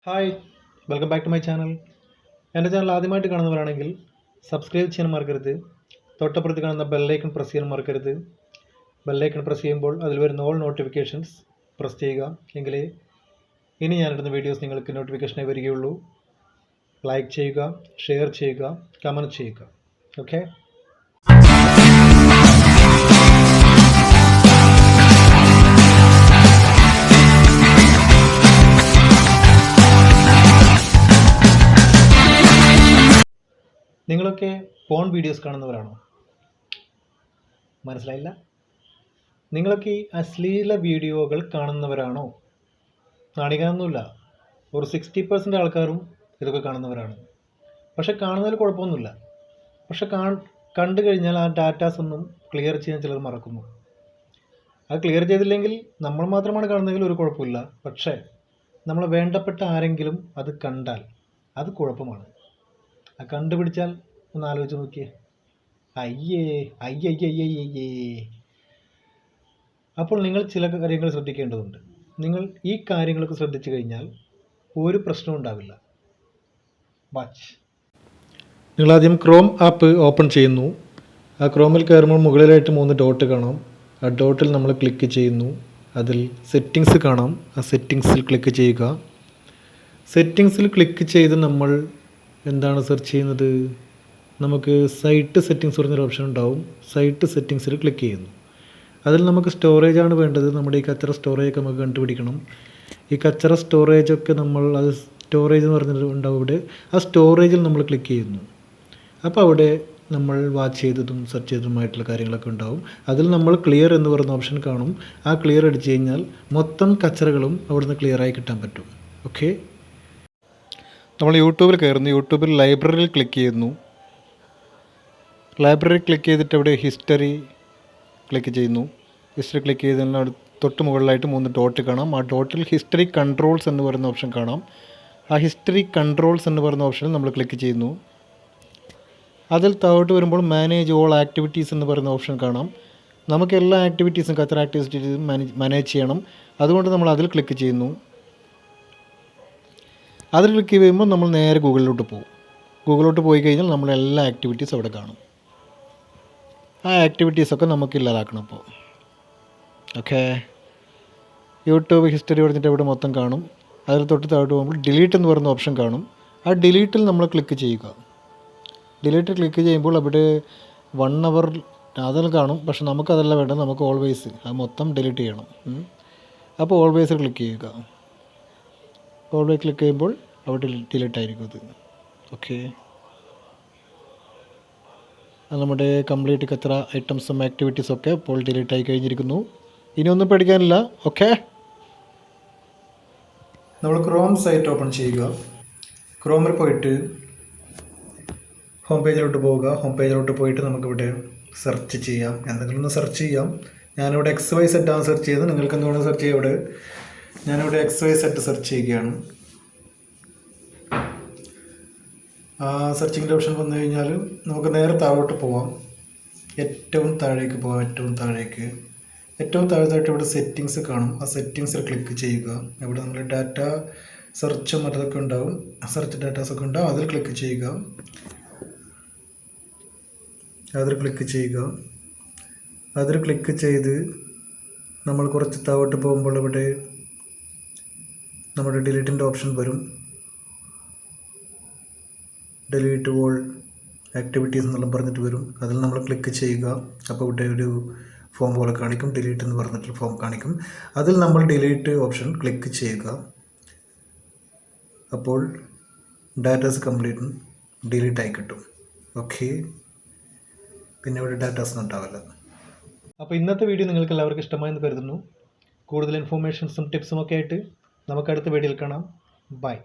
Hi, welcome back to my channel. എൻ്റെ channel ആദ്യമായിട്ട് കാണുന്നവരാണെങ്കിൽ സബ്സ്ക്രൈബ് ചെയ്യാൻ മറക്കരുത്. തൊട്ടപ്പുറത്ത് കാണുന്ന ബെല്ലൈക്കൺ പ്രസ് ചെയ്യാൻ മറക്കരുത്. ബെല്ലൈക്കൺ പ്രസ് ചെയ്യുമ്പോൾ അതിൽ വരുന്ന ഓൾ നോട്ടിഫിക്കേഷൻസ് പ്രസ് ചെയ്യുക. എങ്കിലേ ഇനി ഞാനിടുന്ന വീഡിയോസ് നിങ്ങൾക്ക് നോട്ടിഫിക്കേഷനായി വരികയുള്ളൂ. ലൈക്ക് ചെയ്യുക, ഷെയർ ചെയ്യുക, കമൻറ്റ് ചെയ്യുക. ഓക്കെ. നിങ്ങളൊക്കെ പോൺ വീഡിയോസ് കാണുന്നവരാണോ? മനസ്സിലായില്ല? നിങ്ങളൊക്കെ ഈ അശ്ലീല വീഡിയോകൾ കാണുന്നവരാണോ? കാണിക്കാനൊന്നുമില്ല, ഒരു 60% ആൾക്കാരും ഇതൊക്കെ കാണുന്നവരാണ്. പക്ഷെ കാണുന്നതിൽ കുഴപ്പമൊന്നുമില്ല. പക്ഷെ കണ്ടു കഴിഞ്ഞാൽ ആ ഡാറ്റാസ് ഒന്നും ക്ലിയർ ചെയ്യാൻ ചിലർ മറക്കുന്നു. അത് ക്ലിയർ ചെയ്തില്ലെങ്കിൽ നമ്മൾ മാത്രമാണ് കാണുന്നതെങ്കിൽ ഒരു കുഴപ്പമില്ല. പക്ഷേ നമ്മൾ വേണ്ടപ്പെട്ട ആരെങ്കിലും അത് കണ്ടാൽ അത് കുഴപ്പമാണ്. ആ കണ്ടുപിടിച്ചാൽ ഒന്ന് ആലോചിച്ച് നോക്കിയേ. അയ്യേ അയ്യയ്യയ്യയ്യേ. അപ്പോൾ നിങ്ങൾ ചില കാര്യങ്ങൾ ശ്രദ്ധിക്കേണ്ടതുണ്ട്. നിങ്ങൾ ഈ കാര്യങ്ങളൊക്കെ ശ്രദ്ധിച്ചു കഴിഞ്ഞാൽ ഒരു പ്രശ്നവും ഉണ്ടാവില്ല. വാച്ച്. നിങ്ങളാദ്യം ക്രോം ആപ്പ് ഓപ്പൺ ചെയ്യുന്നു. ആ ക്രോമിൽ കയറുമ്പോൾ മുകളിലായിട്ട് 3 ഡോട്ട് കാണാം. ആ ഡോട്ടിൽ നമ്മൾ ക്ലിക്ക് ചെയ്യുന്നു. അതിൽ സെറ്റിങ്സ് കാണാം. ആ സെറ്റിങ്സിൽ ക്ലിക്ക് ചെയ്യുക. സെറ്റിങ്സിൽ ക്ലിക്ക് ചെയ്ത് നമ്മൾ എന്താണ് സെർച്ച് ചെയ്യുന്നത്? നമുക്ക് സൈറ്റ് സെറ്റിങ്സ് പറഞ്ഞൊരു ഓപ്ഷൻ ഉണ്ടാവും. സൈറ്റ് സെറ്റിങ്സിൽ ക്ലിക്ക് ചെയ്യുന്നു. അതിൽ നമുക്ക് സ്റ്റോറേജാണ് വേണ്ടത്. നമ്മുടെ ഈ കച്ചറ സ്റ്റോറേജൊക്കെ നമുക്ക് കണ്ടുപിടിക്കണം. ഈ കച്ചറ സ്റ്റോറേജൊക്കെ നമ്മൾ അത് സ്റ്റോറേജ് എന്ന് പറഞ്ഞിട്ട് ഉണ്ടാവും ഇവിടെ. ആ സ്റ്റോറേജിൽ നമ്മൾ ക്ലിക്ക് ചെയ്യുന്നു. അപ്പോൾ അവിടെ നമ്മൾ വാച്ച് ചെയ്തതും സെർച്ച് ചെയ്തതുമായിട്ടുള്ള കാര്യങ്ങളൊക്കെ ഉണ്ടാവും. അതിൽ നമ്മൾ ക്ലിയർ എന്ന് പറയുന്ന ഓപ്ഷൻ കാണും. ആ ക്ലിയർ അടിച്ച് കഴിഞ്ഞാൽ മൊത്തം കച്ചറകളും അവിടുന്ന് ക്ലിയറായി കിട്ടാൻ പറ്റും. ഓക്കെ. നമ്മൾ യൂട്യൂബിൽ കയറുന്നു. യൂട്യൂബിൽ ലൈബ്രറിയിൽ ക്ലിക്ക് ചെയ്യുന്നു. ലൈബ്രറി ക്ലിക്ക് ചെയ്തിട്ട് അവിടെ ഹിസ്റ്ററി ക്ലിക്ക് ചെയ്യുന്നു. ഹിസ്റ്ററി ക്ലിക്ക് ചെയ്തതിന് തൊട്ട് മുകളിലായിട്ട് 3 ഡോട്ട് കാണാം. ആ ഡോട്ടിൽ ഹിസ്റ്ററി കൺട്രോൾസ് എന്ന് പറയുന്ന ഓപ്ഷൻ കാണാം. ആ ഹിസ്റ്ററി കൺട്രോൾസ് എന്ന് പറയുന്ന ഓപ്ഷനിൽ നമ്മൾ ക്ലിക്ക് ചെയ്യുന്നു. അതിൽ താഴോട്ട് വരുമ്പോൾ മാനേജ് ഓൾ ആക്ടിവിറ്റീസ് എന്ന് പറയുന്ന ഓപ്ഷൻ കാണാം. നമുക്ക് എല്ലാ ആക്ടിവിറ്റീസും കച്ചറ ആക്ടിവിറ്റീസും മാനേജ് ചെയ്യണം. അതുകൊണ്ട് നമ്മൾ അതിൽ ക്ലിക്ക് ചെയ്യുന്നു. അതിൽ ക്ലിക്ക് ചെയ്യുമ്പോൾ നമ്മൾ നേരെ ഗൂഗിളിലോട്ട് പോകും. ഗൂഗിളിലോട്ട് പോയി കഴിഞ്ഞാൽ നമ്മളെല്ലാ ആക്ടിവിറ്റീസും അവിടെ കാണും. ആ ആക്ടിവിറ്റീസൊക്കെ നമുക്ക് ഇല്ലാതാക്കണം. അപ്പോൾ ഓക്കെ. യൂട്യൂബ് ഹിസ്റ്ററി പറഞ്ഞിട്ട് ഇവിടെ മൊത്തം കാണും. അതിൽ തൊട്ട് താഴോട്ട് പോകുമ്പോൾ ഡിലീറ്റ് എന്ന് പറയുന്ന ഓപ്ഷൻ കാണും. ആ ഡിലീറ്റിൽ നമ്മൾ ക്ലിക്ക് ചെയ്യുക. ഡിലീറ്റ് ക്ലിക്ക് ചെയ്യുമ്പോൾ അവിടെ 1 hour അതിൽ കാണും. പക്ഷെ നമുക്കതല്ല വേണ്ടത്. നമുക്ക് ഓൾവേസ് അത് മൊത്തം ഡിലീറ്റ് ചെയ്യണം. അപ്പോൾ ഓൾവേസ് ക്ലിക്ക് ചെയ്യുക. ഓൾവേസ് ക്ലിക്ക് ചെയ്യുമ്പോൾ അവിടെ ഡിലീറ്റ് ആയിരിക്കും അത്. ഓക്കെ. നമ്മുടെ കംപ്ലീറ്റ് കച്ചറ ഐറ്റംസും ആക്ടിവിറ്റീസൊക്കെ ഇപ്പോൾ ഡിലീറ്റ് ആയി കഴിഞ്ഞിരിക്കുന്നു. ഇനിയൊന്നും പേടിക്കാനില്ല. ഓക്കെ. നമ്മൾ ക്രോം സൈറ്റ് ഓപ്പൺ ചെയ്യുക. ക്രോമിൽ പോയിട്ട് ഹോം പേജിലോട്ട് പോവുക. ഹോം പേജിലോട്ട് പോയിട്ട് നമുക്കിവിടെ സെർച്ച് ചെയ്യാം. എന്തെങ്കിലും ഒന്ന് സെർച്ച് ചെയ്യാം. ഞാനിവിടെ XYZ ആണ് സെർച്ച് ചെയ്തത്. നിങ്ങൾക്ക് എന്തുകൊണ്ട് സെർച്ച് ചെയ്യാം. ഇവിടെ ഞാനിവിടെ XYZ സെർച്ച് ചെയ്യുകയാണ്. സെർച്ചിങ്ങിൻ്റെ ഓപ്ഷൻ വന്നു കഴിഞ്ഞാൽ നമുക്ക് നേരെ താഴോട്ട് പോവാം. ഏറ്റവും താഴേക്ക് പോവാം. ഏറ്റവും താഴത്തായിട്ട് ഇവിടെ സെറ്റിങ്സ് കാണും. ആ സെറ്റിങ്സിൽ ക്ലിക്ക് ചെയ്യുക. ഇവിടെ നമ്മൾ ഡാറ്റ സെർച്ചും അതൊക്കെ ഉണ്ടാവും. സെർച്ച് ഡാറ്റാസൊക്കെ ഉണ്ടാവും. അതിൽ ക്ലിക്ക് ചെയ്യുക. അതിൽ ക്ലിക്ക് ചെയ്ത് നമ്മൾ കുറച്ച് താഴോട്ട് പോകുമ്പോൾ ഇവിടെ നമ്മുടെ ഡിലീറ്റിൻ്റെ ഓപ്ഷൻ വരും. ഡിലീറ്റ് ഓൾ ആക്ടിവിറ്റീസ് എന്നെല്ലാം പറഞ്ഞിട്ട് വരും. അതിൽ നമ്മൾ ക്ലിക്ക് ചെയ്യുക. അപ്പോൾ ഇവിടെ ഒരു ഫോം പോലെ കാണിക്കും. ഡിലീറ്റ് എന്ന് പറഞ്ഞിട്ട് ഫോം കാണിക്കും. അതിൽ നമ്മൾ ഡിലീറ്റ് ഓപ്ഷൻ ക്ലിക്ക് ചെയ്യുക. അപ്പോൾ ഡാറ്റാസ് കംപ്ലീറ്റ് ഡിലീറ്റ് ആയി കിട്ടും. ഓക്കെ. പിന്നെ ഇവിടെ ഡാറ്റാസ് ഒന്നും ഉണ്ടാവില്ല. അപ്പോൾ ഇന്നത്തെ വീഡിയോ നിങ്ങൾക്ക് എല്ലാവർക്കും ഇഷ്ടമായെന്ന് കരുതുന്നു. കൂടുതൽ ഇൻഫോർമേഷൻസും ടിപ്സും ഒക്കെ ആയിട്ട് നമുക്ക് അടുത്ത വീഡിയോയിൽ കാണാം. ബൈ.